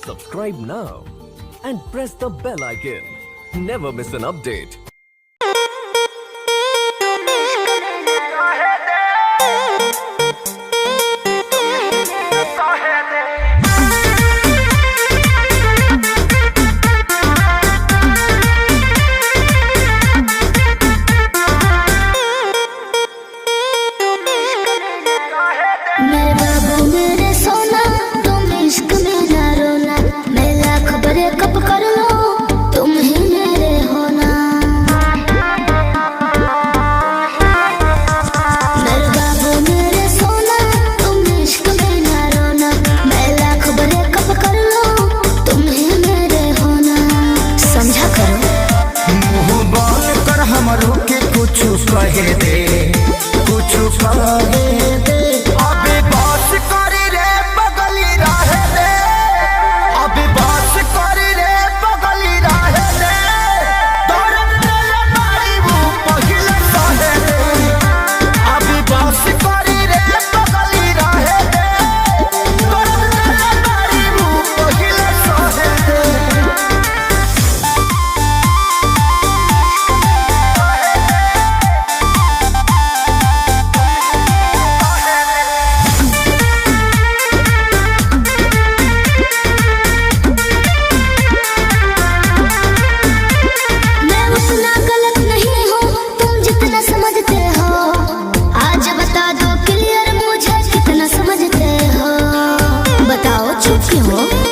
Subscribe now and press the bell icon. Never miss an update. मेरे बाबू मेरे सोना तुम इश्क में ना रोना, मैं लाख ब्रेकअप कर लो तुम ही मेरे होना। मेरे बाबू मेरे सोना तुम इश्क में ना रोना, मैं लाख ब्रेकअप कर लो तुम ही मेरे होना। समझा करो मुँह बोल कर हमरो के कुछ कहे दे, कुछ कहे दे। अभी बात करी रे बगली रहे दे, अभी बात करी रे बगली रहे दे। दर्द तेरे मारी वो पहिले सहे दे, अभी बात करी रे बगली रहे दे। दर्द तेरे मारी वो पहिले सहे दे। मैं उतना गलत नहीं हूँ तुम जितना समझते हो। आज बता दो क्लियर मुझे कितना समझते हो। बताओ चुप क्यों हो?